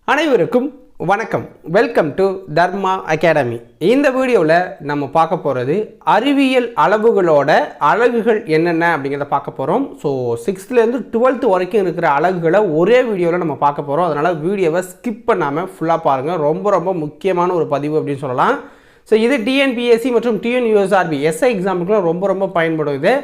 அனைவருக்கும் வணக்கம். Welcome to Dharma academy. இந்த வீடியோவில் நம்ம பார்க்க போகிறது அறிவியல் அளவுகளோட அலகுகள் என்னென்ன அப்படிங்கிறத பார்க்க போகிறோம். ஸோ 6th-லேருந்து 12th வரைக்கும் இருக்கிற அலகுகளை ஒரே வீடியோவில் நம்ம பார்க்க போகிறோம். அதனால் வீடியோவை ஸ்கிப் பண்ணாமல் ஃபுல்லாக பாருங்கள். ரொம்ப முக்கியமான ஒரு பதிவு அப்படின்னு சொல்லலாம். ஸோ இது டிஎன்பிஎஸ்சி மற்றும் டிஎன்யூஎஸ்ஆர்பி எஸ்ஐ எக்ஸாமுக்குலாம் ரொம்ப பயன்படுது.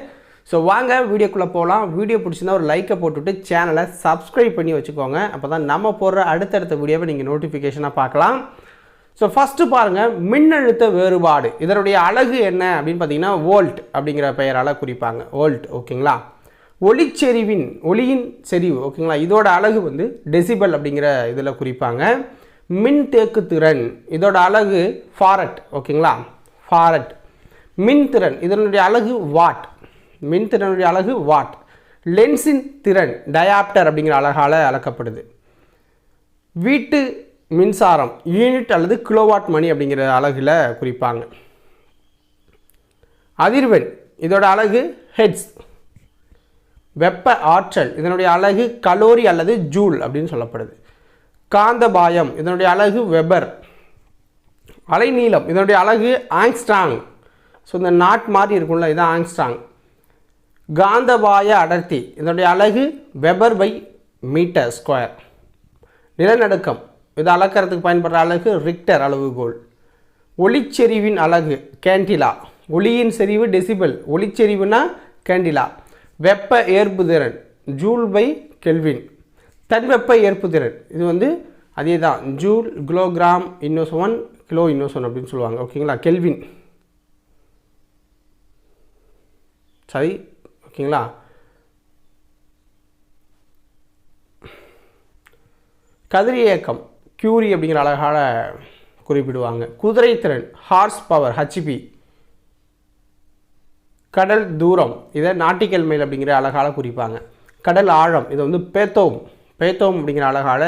ஸோ வாங்க வீடியோக்குள்ளே போகலாம். வீடியோ பிடிச்சிருந்தா ஒரு லைக்கை போட்டுவிட்டு சேனலை சப்ஸ்கிரைப் பண்ணி வச்சுக்கோங்க. அப்போ தான் நம்ம போடுற அடுத்தடுத்த வீடியோவை நீங்கள் நோட்டிஃபிகேஷனாக பார்க்கலாம். ஸோ ஃபஸ்ட்டு பாருங்கள், மின்னழுத்த வேறுபாடு. இதனுடைய அலகு என்ன அப்படின்னு பார்த்தீங்கன்னா வோல்ட் அப்படிங்கிற பெயரால் குறிப்பாங்க. வோல்ட், ஓகேங்களா. ஒளியின் செறிவு, ஓகேங்களா. இதோட அலகு வந்து டெசிபல் அப்படிங்கிற இதில் குறிப்பாங்க. மின் தேக்குத்திறன், இதோட அலகு ஃபாரட், ஓகேங்களா. ஃபாரட். மின்திறன், இதனுடைய அலகு வாட். மின்திறனுடைய அலகு வாட். லென்ஸின் திறன் டயாப்டர் அப்படிங்கிற அலகால் அளக்கப்படுது. வீட்டு மின்சாரம் யூனிட் அல்லது கிலோவாட் மணி அப்படிங்கிற அலகில் குறிப்பாங்க. அதிர்வெண், இதோட அலகு ஹெட்ஸ். வெப்ப ஆற்றல், இதனுடைய அலகு கலோரி அல்லது ஜூல் அப்படின்னு சொல்லப்படுது. காந்தபாயம், இதனுடைய அலகு வெபர். அலைநீளம், இதனுடைய அலகு ஆங்ஸ்ட்ராங். ஸோ இந்த நாட் மாதிரி இருக்கும்ல, இதுதான் ஆங்ஸ்ட்ராங். காந்தபாய அடர்த்தி, இதனுடைய அலகு வெபர் பை மீட்டர் ஸ்கொயர். நிலநடுக்கம், இதை அளக்கிறதுக்கு பயன்படுற அலகு ரிக்டர் அளவுகோல். ஒளிச்செறிவின் அலகு கேண்டிலா. ஒளியின் செறிவு டெசிபல், ஒளிச்செறிவுனா கேண்டிலா. வெப்ப ஏற்புதிறன் ஜூல் பை கெல்வின். தன்வெப்ப ஏற்புதிறன், இது வந்து அதே தான், joule kilogram inverse 1 kilo inverse 1 அப்படின்னு சொல்லுவாங்க, ஓகேங்களா. கெல்வின், சரி, ஓகேங்களா. கதிரியக்கம் கியூரி அப்படிங்கிற அழகால குறிப்பிடுவாங்க. குதிரைத்திறன் ஹார்ஸ் பவர் ஹெச்பி. கடல் தூரம், இதை நாட்டிக்கல் மைல் அப்படிங்கிற அழகால குறிப்பாங்க. கடல் ஆழம், இது வந்து பேத்தோம் அப்படிங்கிற அழகால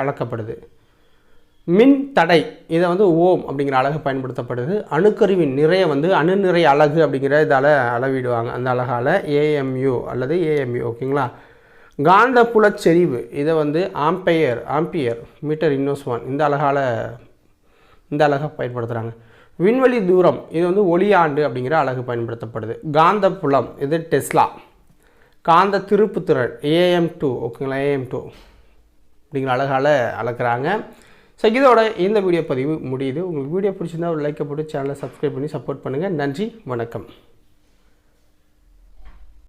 அளக்கப்படுது. மின் தடை, இதை வந்து ஓம் அப்படிங்கிற அலகு பயன்படுத்தப்படுது. அணுக்கருவின் நிறைய வந்து அணுநிறை அலகு அப்படிங்கிற இதால் அளவிடுவாங்க. அந்த அலகால் ஏஎம்யூ அல்லது ஏஎம்யூ, ஓகேங்களா. காந்த புலச்செறிவு, இதை வந்து ஆம்பியர் மீட்டர் இன்னோஸ் 1 இந்த அலகை பயன்படுத்துகிறாங்க. விண்வெளி தூரம், இது வந்து ஒளியாண்டு அப்படிங்கிற அலகு பயன்படுத்தப்படுது. காந்த புலம், இது டெஸ்லா. காந்த திருப்புத்திறன் AM2, ஓகேங்களா. AM2 அப்படிங்கிற அலகால் அளக்குறாங்க. ஸோ இதோட இந்த வீடியோ பதிவு முடியுது. உங்களுக்கு வீடியோ பிடிச்சிருந்தா ஒரு லைக்கை போட்டு சேனலை சப்ஸ்கிரைப் பண்ணி சப்போர்ட் பண்ணுங்கள். நன்றி, வணக்கம்.